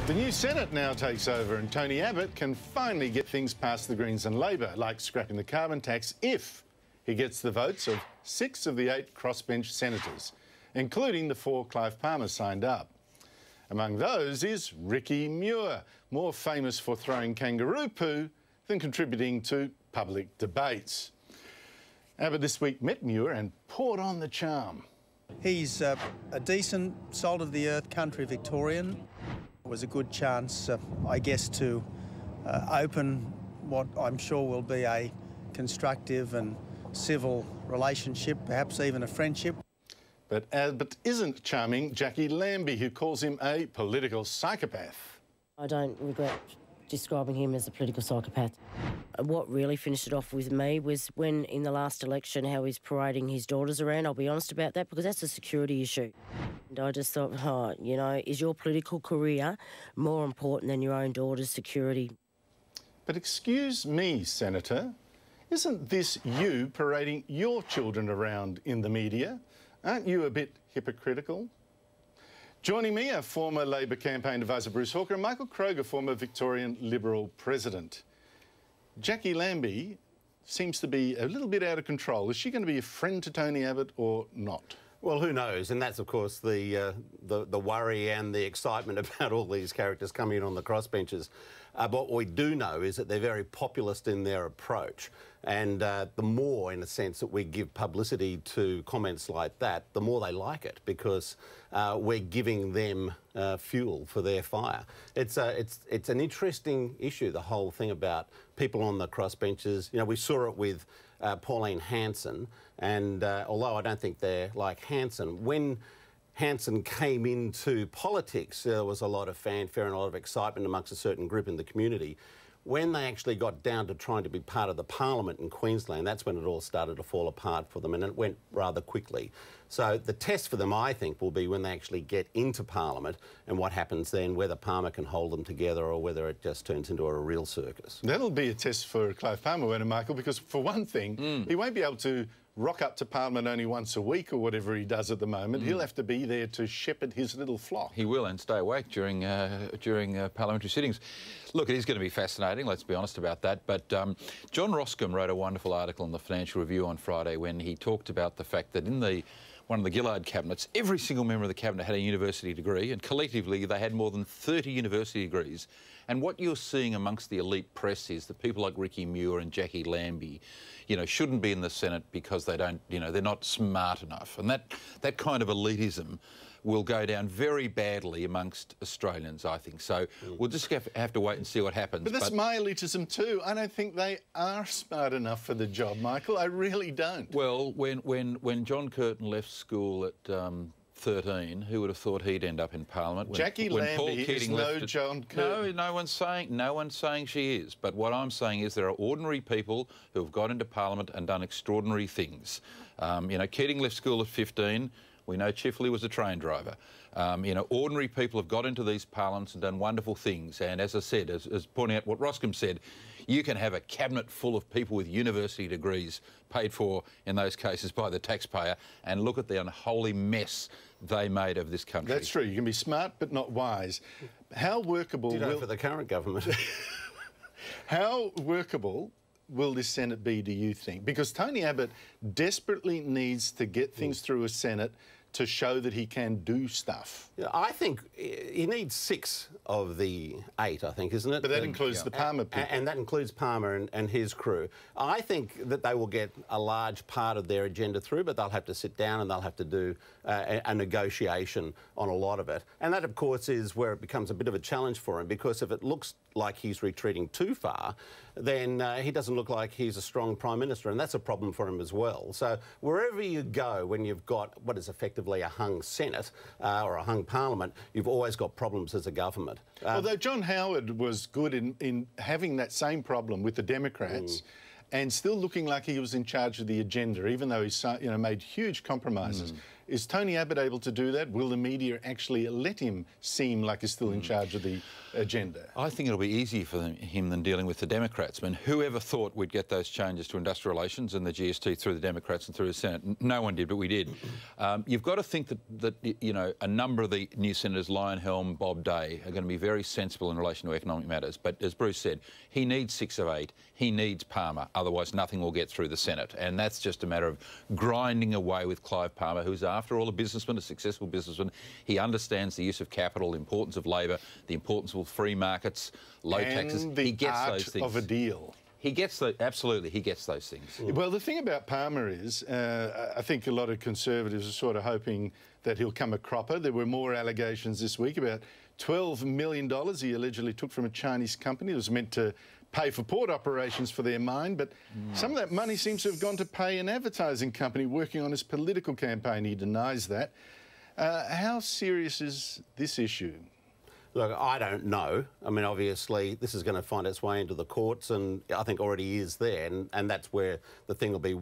The new Senate now takes over and Tony Abbott can finally get things past the Greens and Labor, like scrapping the carbon tax, if he gets the votes of 6 of the 8 crossbench senators, including the 4 Clive Palmer signed up. Among those is Ricky Muir, more famous for throwing kangaroo poo than contributing to public debates. Abbott this week met Muir and poured on the charm. He's a decent, salt-of-the-earth country Victorian. It was a good chance, I guess, to open what I'm sure will be a constructive and civil relationship, perhaps even a friendship. But Abbott isn't charming Jackie Lambie, who calls him a political psychopath. I don't regret describing him as a political psychopath. What really finished it off with me was when, in the last election, how he's parading his daughters around. I'll be honest about that, because that's a security issue. And I just thought, oh, you know, is your political career more important than your own daughter's security? But excuse me, Senator, isn't this you parading your children around in the media? Aren't you a bit hypocritical? Joining me are former Labor campaign advisor Bruce Hawker and Michael Kroger, former Victorian Liberal president. Jackie Lambie seems to be a little bit out of control. Is she going to be a friend to Tony Abbott or not? Well, who knows? And that's, of course, the worry and the excitement about all these characters coming in on the crossbenches. But what we do know is that they're very populist in their approach. And the more, in a sense, that we give publicity to comments like that, the more they like it, because we're giving them fuel for their fire. It's an interesting issue, the whole thing about people on the crossbenches. You know, we saw it with Pauline Hanson, and although I don't think they're like Hanson, when Hanson came into politics, there was a lot of fanfare and a lot of excitement amongst a certain group in the community. When they actually got down to trying to be part of the Parliament in Queensland, that's when it all started to fall apart for them, and it went rather quickly. So the test for them, I think, will be when they actually get into Parliament and what happens then, whether Palmer can hold them together or whether it just turns into a real circus. That'll be a test for Clive Palmer, won't it, Michael? Because, for one thing, he won't be able to rock up to Parliament only once a week or whatever he does at the moment. He'll have to be there to shepherd his little flock. He will, and stay awake during parliamentary sittings. Look, it is going to be fascinating, let's be honest about that. But John Roscombe wrote a wonderful article in the Financial Review on Friday when he talked about the fact that in one of the Gillard cabinets, every single member of the cabinet had a university degree, and collectively they had more than 30 university degrees. And what you're seeing amongst the elite press is that people like Ricky Muir and Jackie Lambie, you know, shouldn't be in the Senate because they don't, you know, they're not smart enough. And that kind of elitism will go down very badly amongst Australians, I think. So we'll just have to wait and see what happens. But that's my elitism too. I don't think they are smart enough for the job, Michael. I really don't. Well, when John Curtin left school at 13, who would have thought he'd end up in Parliament? Jackie Lambie is no John Curtin. No one's saying she is. But what I'm saying is there are ordinary people who have got into Parliament and done extraordinary things. You know, Keating left school at 15. We know Chifley was a train driver. You know, ordinary people have got into these parliaments and done wonderful things. And as I said, as pointing out what Roscombe said, you can have a cabinet full of people with university degrees paid for, in those cases, by the taxpayer, and look at the unholy mess they made of this country. That's true. You can be smart but not wise. How workable for the current government? How workable will this Senate be, do you think? Because Tony Abbott desperately needs to get things through a Senate to show that he can do stuff. Yeah, I think he needs 6 of the 8, I think, isn't it? But that includes the Palmer people. And that includes Palmer and his crew. I think that they will get a large part of their agenda through, but they'll have to sit down and they'll have to do a negotiation on a lot of it. And that, of course, is where it becomes a bit of a challenge for him, because if it looks like he's retreating too far, then he doesn't look like he's a strong Prime Minister, and that's a problem for him as well. So wherever you go when you've got what is effectively a hung Senate or a hung Parliament, you've always got problems as a government. Although John Howard was good in having that same problem with the Democrats and still looking like he was in charge of the agenda, even though he made huge compromises. Is Tony Abbott able to do that? Will the media actually let him seem like he's still in charge of the agenda? I think it'll be easier for him than dealing with the Democrats. I mean, whoever thought we'd get those changes to industrial relations and the GST through the Democrats and through the Senate? No one did, but we did. You've got to think that you know, a number of the new senators, Lionhelm, Bob Day, are going to be very sensible in relation to economic matters. But as Bruce said, he needs 6 of 8. He needs Palmer, otherwise nothing will get through the Senate. And that's just a matter of grinding away with Clive Palmer, who's, after all, a businessman, a successful businessman. He understands the use of capital, the importance of labour, the importance of free markets, low taxes. And the he gets art those things. of a deal. He gets absolutely, he gets those things. Well, the thing about Palmer is, I think a lot of Conservatives are sort of hoping that he'll come a cropper. There were more allegations this week about $12 million he allegedly took from a Chinese company. It was meant to pay for port operations for their mine, but some of that money seems to have gone to pay an advertising company working on his political campaign. He denies that. How serious is this issue? Look, I don't know. I mean, obviously, this is going to find its way into the courts, and I think already is there, and that's where the thing will be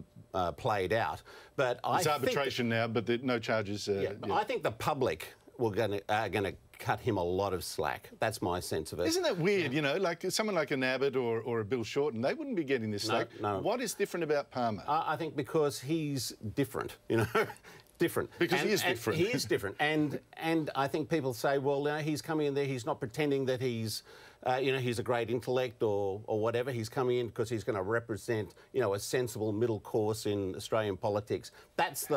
played out. But it's arbitration now, but no charges. I think the public are going to cut him a lot of slack. That's my sense of it. Isn't that weird? You know, like someone like an Abbott or a Bill Shorten, they wouldn't be getting this slack. No. What is different about Palmer? I think because he's different. You know. Different. Because he is different. He is different. And I think people say, well, you know, he's coming in there, he's not pretending that he's, you know, he's a great intellect or whatever. He's coming in because he's going to represent, you know, a sensible middle course in Australian politics. That's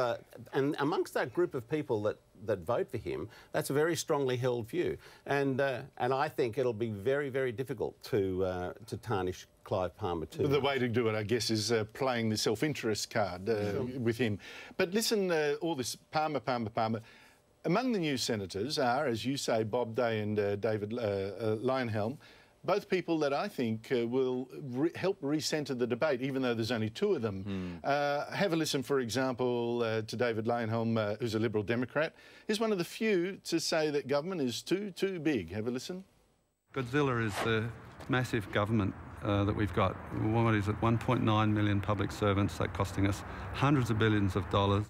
and amongst that group of people that vote for him, that's a very strongly held view. And I think it'll be very, very difficult to tarnish Clive Palmer too. The way to do it, I guess, is playing the self-interest card with him. But listen, all this Palmer. Among the new senators are, as you say, Bob Day and David Lionhelm, both people that I think will help recenter the debate, even though there's only 2 of them. Have a listen, for example, to David Lionhelm, who's a Liberal Democrat. He's one of the few to say that government is too big. Have a listen. Godzilla is the massive government that we've got. What is it, 1.9 million public servants, that costing us hundreds of billions of dollars.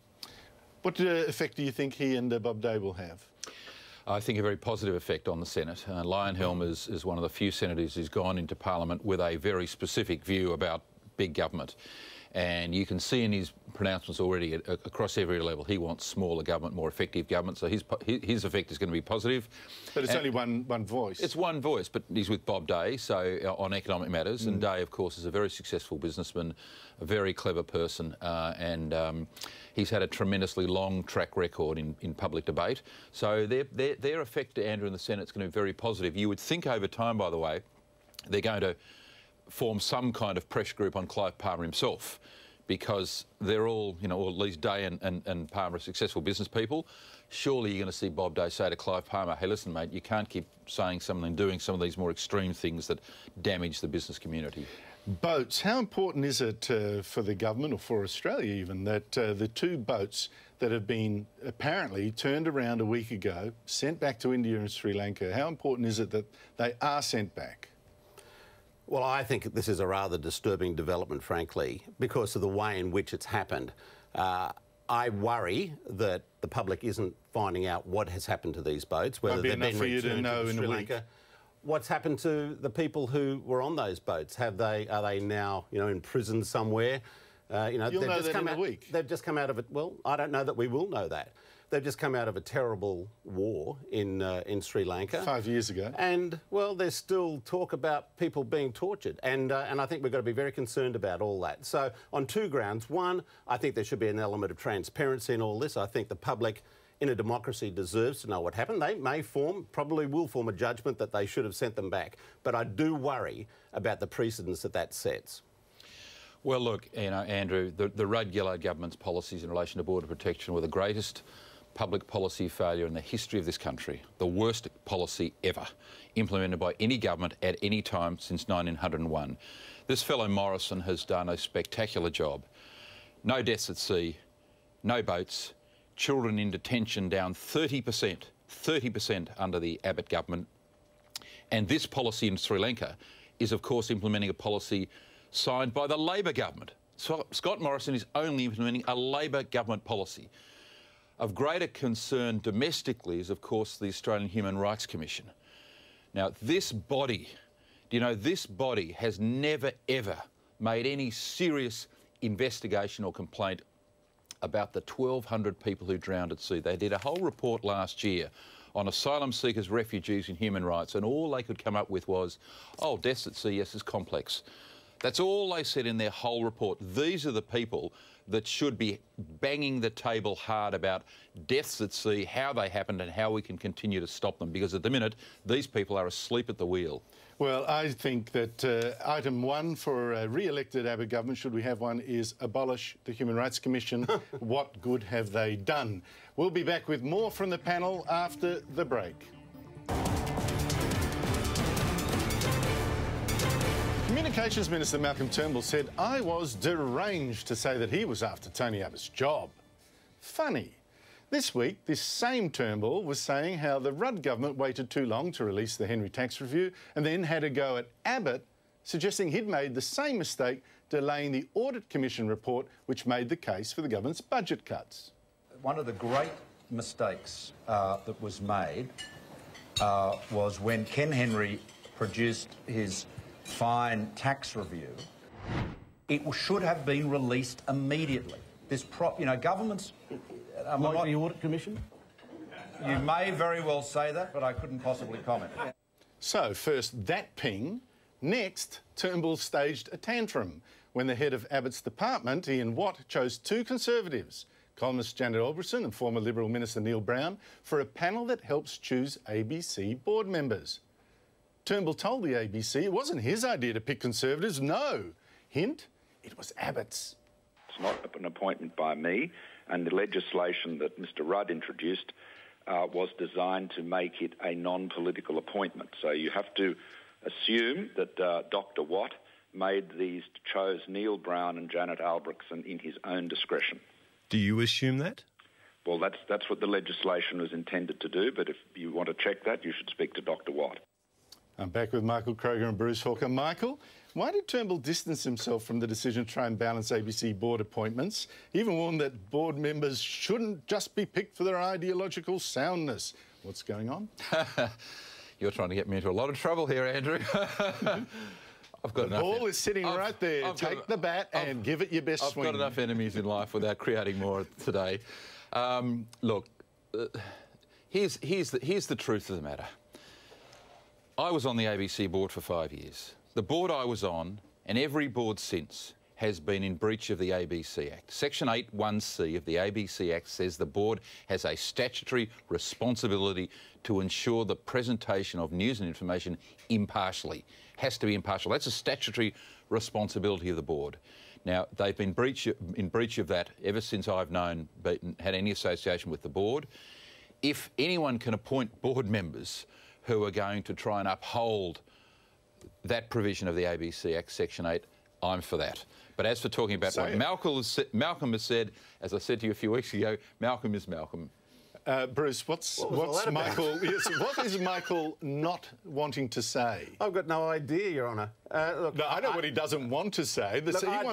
What effect do you think he and Bob Day will have? I think a very positive effect on the Senate. Lionhelm is one of the few senators who's gone into Parliament with a very specific view about big government. And you can see in his pronouncements already across every level, he wants smaller government, more effective government. So his effect is going to be positive. But it's only one voice. It's one voice, but he's with Bob Day, so on economic matters. And Day, of course, is a very successful businessman, a very clever person, and he's had a tremendously long track record in public debate. So their effect, Andrew, in the Senate is going to be very positive. You would think over time, by the way, they're going to form some kind of pressure group on Clive Palmer himself, because they're all, you know, or at least Day and Palmer are successful business people. Surely you're going to see Bob Day say to Clive Palmer, hey, listen, mate, you can't keep saying something and doing some of these more extreme things that damage the business community. Boats. How important is it for the government, or for Australia even, that the 2 boats that have been apparently turned around a week ago, sent back to India and Sri Lanka, how important is it that they are sent back? Well, I think this is a rather disturbing development, frankly, because of the way in which it's happened. I worry that the public isn't finding out what has happened to these boats, whether they've been returned to Sri Lanka. What's happened to the people who were on those boats? Are they now, you know, in prison somewhere? You know, You'll know that in a week. They've just come out of it. Well, I don't know that we will know that. They've just come out of a terrible war in Sri Lanka. 5 years ago. And, well, there's still talk about people being tortured. And I think we've got to be very concerned about all that. So, on 2 grounds. One, I think there should be an element of transparency in all this. I think the public in a democracy deserves to know what happened. They may probably will form a judgment that they should have sent them back. But I do worry about the precedents that sets. Well, look, you know, Andrew, the Rudd-Gillard government's policies in relation to border protection were the greatest public policy failure in the history of this country, the worst policy ever implemented by any government at any time since 1901. This fellow Morrison has done a spectacular job. No deaths at sea, no boats, children in detention down 30% under the Abbott government. And this policy in Sri Lanka is, of course, implementing a policy signed by the Labor government. So Scott Morrison is only implementing a Labor government policy. Of greater concern domestically is, of course, the Australian Human Rights Commission. Now, this body, do you know, this body has never, ever made any serious investigation or complaint about the 1,200 people who drowned at sea. They did a whole report last year on asylum seekers, refugees and human rights, and all they could come up with was, oh, deaths at sea, yes, it's complex. That's all they said in their whole report. These are the people that should be banging the table hard about deaths at sea, how they happened and how we can continue to stop them, because at the minute, these people are asleep at the wheel. Well, I think that item 1 for a re-elected Abbott government, should we have one, is abolish the Human Rights Commission. What good have they done? We'll be back with more from the panel after the break. Communications Minister Malcolm Turnbull said I was deranged to say that he was after Tony Abbott's job. Funny. This week, this same Turnbull was saying how the Rudd government waited too long to release the Henry tax review and then had a go at Abbott, suggesting he'd made the same mistake delaying the Audit Commission report which made the case for the government's budget cuts. One of the great mistakes that was made was when Ken Henry produced his fine tax review. It should have been released immediately. Governments... Like the Audit Commission? You may very well say that, but I couldn't possibly comment. So, first that ping. Next, Turnbull staged a tantrum when the head of Abbott's department, Ian Watt, chose 2 Conservatives, columnist Janet Albrighton and former Liberal Minister Neil Brown, for a panel that helps choose ABC board members. Turnbull told the ABC it wasn't his idea to pick Conservatives, no. Hint, it was Abbott's. It's not an appointment by me, and the legislation that Mr Rudd introduced was designed to make it a non-political appointment. So you have to assume that Dr Watt chose Neil Brown and Janet Albrighton in his own discretion. Do you assume that? Well, that's what the legislation was intended to do, but if you want to check that, you should speak to Dr Watt. I'm back with Michael Kroger and Bruce Hawker. Michael, why did Turnbull distance himself from the decision to try and balance ABC board appointments? He even warned that board members shouldn't just be picked for their ideological soundness. What's going on? You're trying to get me into a lot of trouble here, Andrew. I've got the ball is sitting right there. Take the bat and give it your best swing. I've got enough enemies in life without creating more today. Look, here's the truth of the matter. I was on the ABC board for 5 years. The board I was on, and every board since, has been in breach of the ABC Act. Section 8(1)(c) of the ABC Act says the board has a statutory responsibility to ensure the presentation of news and information impartially. Has to be impartial. That's a statutory responsibility of the board. Now, they've been in breach of that ever since I've had any association with the board. If anyone can appoint board members who are going to try and uphold that provision of the ABC Act, Section 8, I'm for that. But as for talking about what Malcolm has said, as I said to you a few weeks ago, Malcolm is Malcolm. Bruce, what's Michael? Yes, what is Michael not wanting to say? I've got no idea, Your Honour. Look, no, I know what he doesn't want to say. He doesn't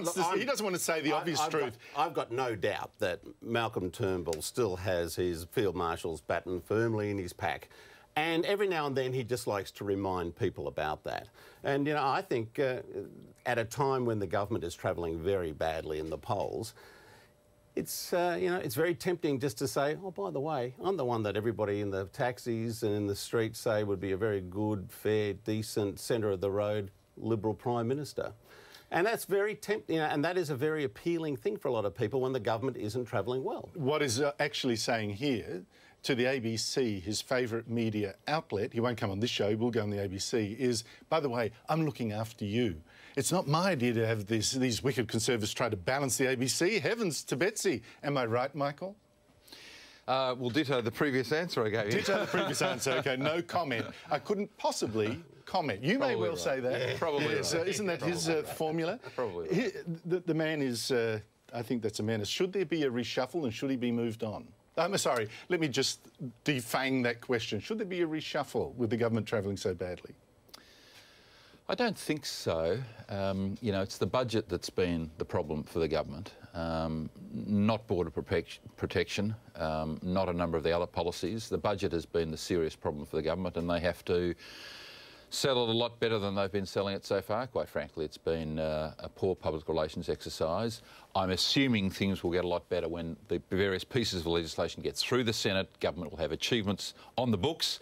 want to say the obvious truth. I've got no doubt that Malcolm Turnbull still has his Field Marshal's baton firmly in his pack. And every now and then he just likes to remind people about that. And, you know, I think at a time when the government is travelling very badly in the polls, it's, you know, it's very tempting just to say, oh, by the way, I'm the one that everybody in the taxis and in the streets say would be a very good, fair, decent, centre-of-the-road Liberal Prime Minister. And that's very tempting, you know, and that is a very appealing thing for a lot of people when the government isn't travelling well. What is actually saying here to the ABC, his favourite media outlet, he won't come on this show, he will go on the ABC, is, by the way, I'm looking after you. It's not my idea to have these wicked Conservatives try to balance the ABC. Heavens to Betsy. Am I right, Michael? Well, ditto the previous answer I gave you. Ditto the previous answer, OK, no comment. I couldn't possibly comment. You may well say that. Yeah, probably yes, right. Isn't that his formula? Probably right. The man is, I think that's a menace. Should there be a reshuffle and should he be moved on? I'm sorry, let me just defang that question. Should there be a reshuffle with the government travelling so badly? I don't think so. You know, it's the budget that's been the problem for the government. not border protection, not a number of the other policies. The budget has been the serious problem for the government, and they have to sell it a lot better than they've been selling it so far. Quite frankly, it's been a poor public relations exercise. I'm assuming things will get a lot better when the various pieces of legislation get through the Senate. Government will have achievements on the books,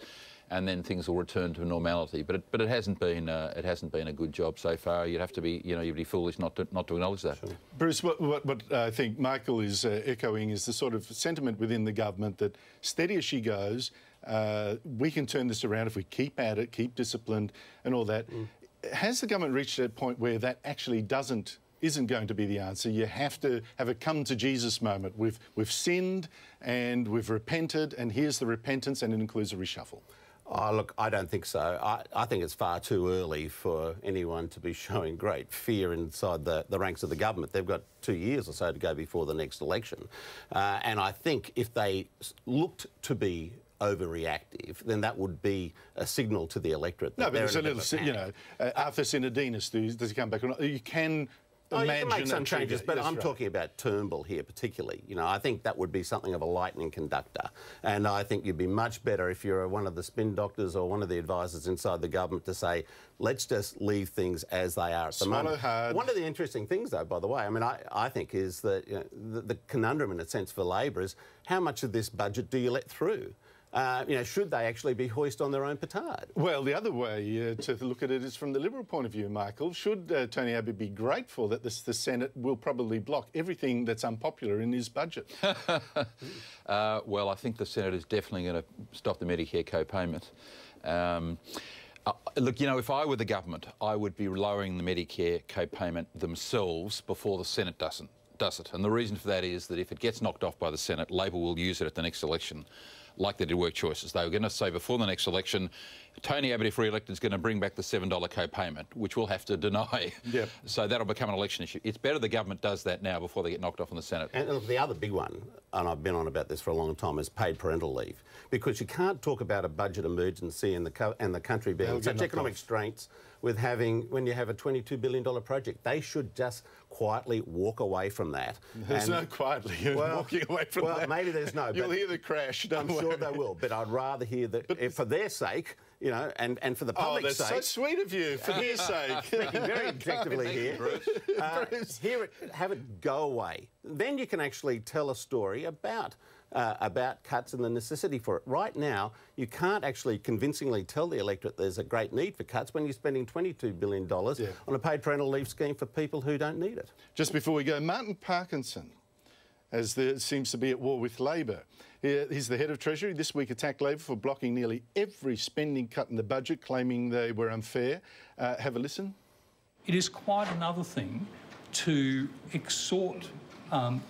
and then things will return to normality. But it hasn't been a good job so far. You'd have to be, you'd be foolish not to acknowledge that. Sure. Bruce, what I think Michael is echoing is the sort of sentiment within the government that steady as she goes, we can turn this around if we keep at it, keep disciplined and all that. Has the government reached a point where that actually isn't going to be the answer? You have to have a come to Jesus moment. We've sinned and we've repented, and here's the repentance, and it includes a reshuffle. Oh, look, I don't think so. I think it's far too early for anyone to be showing great fear inside the ranks of the government. They've got 2 years or so to go before the next election. And I think if they looked to be overreactive, then that would be a signal to the electorate. That no, but it's a little, Arthur Sinodinos, does he come back or not? You can... Oh, you can make some changes, but I'm talking about Turnbull here particularly. I think that would be something of a lightning conductor. And I think you'd be much better if you're one of the spin doctors or one of the advisors inside the government to say, let's just leave things as they are at the moment. Hard. One of the interesting things, though, by the way, I think is that the conundrum, in a sense, for Labor is how much of this budget do you let through? Should they actually be hoist on their own petard? Well, the other way to look at it is from the Liberal point of view, Michael. Should Tony Abbott be grateful that the Senate will probably block everything that's unpopular in his budget? Well, I think the Senate is definitely going to stop the Medicare co-payment. Look, if I were the government, I would be lowering the Medicare co-payment themselves before the Senate does it. And the reason for that is that if it gets knocked off by the Senate, Labor will use it at the next election, like they did work choices. They were going to say before the next election, Tony Abbott, if re-elected, is going to bring back the $7 co-payment, which we'll have to deny. Yep. So that'll become an election issue. It's better the government does that now before they get knocked off in the Senate. And look, the other big one, and I've been on about this for a long time, is paid parental leave. Because you can't talk about a budget emergency and the country being in such economic straits with when you have a $22 billion project. They should just quietly walk away from that. There's no quietly walking away from that. Well, maybe there's no. You'll hear the crash. I'm sure they will, but I'd rather hear that for their sake, and for the public's sake. Oh, that's so sweet of you, for their sake. Speaking very objectively here. Have it go away. Then you can actually tell a story about cuts and the necessity for it. Right now, you can't actually convincingly tell the electorate there's a great need for cuts when you're spending $22 billion on a paid parental leave scheme for people who don't need it. Just before we go, Martin Parkinson, seems to be at war with Labor. He's the head of Treasury. This week attacked Labor for blocking nearly every spending cut in the budget, claiming they were unfair. Have a listen. It is quite another thing to exhort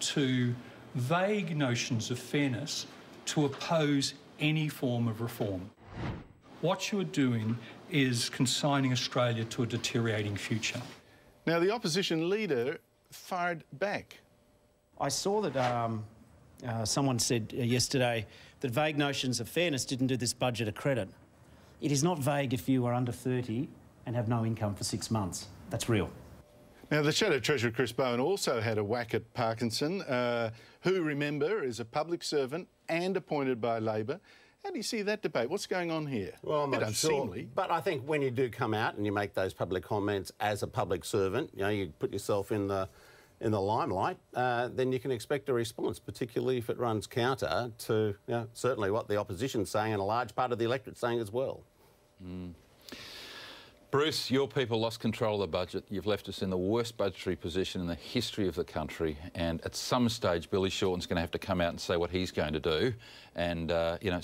to vague notions of fairness to oppose any form of reform. What you're doing is consigning Australia to a deteriorating future. Now, the opposition leader fired back. I saw that someone said yesterday that vague notions of fairness didn't do this budget a credit. It is not vague if you are under 30 and have no income for 6 months. That's real. Now, the Shadow Treasurer, Chris Bowen, also had a whack at Parkinson, who, remember, is a public servant and appointed by Labor. How do you see that debate? What's going on here? Well, I'm not sure, but I think when you do come out and you make those public comments as a public servant, you put yourself in the limelight, then you can expect a response, particularly if it runs counter to certainly what the opposition's saying and a large part of the electorate saying as well. Mm. Bruce, your people lost control of the budget. You've left us in the worst budgetary position in the history of the country. And at some stage, Billy Shorten's going to have to come out and say what he's going to do. And,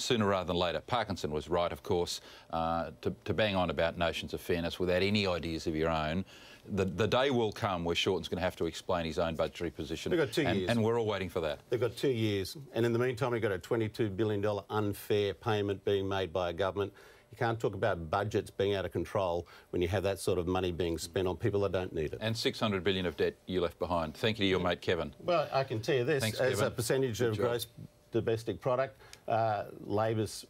sooner rather than later. Parkinson was right, of course, to bang on about notions of fairness without any ideas of your own. The day will come where Shorten's going to have to explain his own budgetary position. They've got 2 years. And we're all waiting for that. They've got 2 years. And in the meantime, we've got a $22 billion unfair payment being made by a government. You can't talk about budgets being out of control when you have that sort of money being spent on people that don't need it. And $600 billion of debt you left behind. Thank you to your mate Kevin. Well, I can tell you this, Thanks, as Kevin. a percentage of gross domestic product, Labor's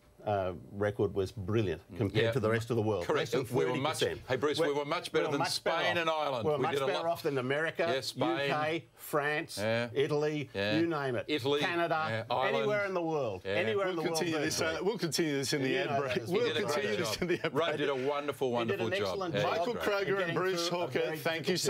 record was brilliant compared to the rest of the world. Correct. Less than We were much, hey Bruce, we were much better than Spain and Ireland. We were much better off than America, Spain, UK, France, Italy, you name it. Italy, Canada, anywhere in the world. Anywhere in the world. We'll continue this in the ad break. We'll continue this in the ad break. Rudd did a wonderful, wonderful job. Michael Kroger and Bruce Hawker, thank you so much.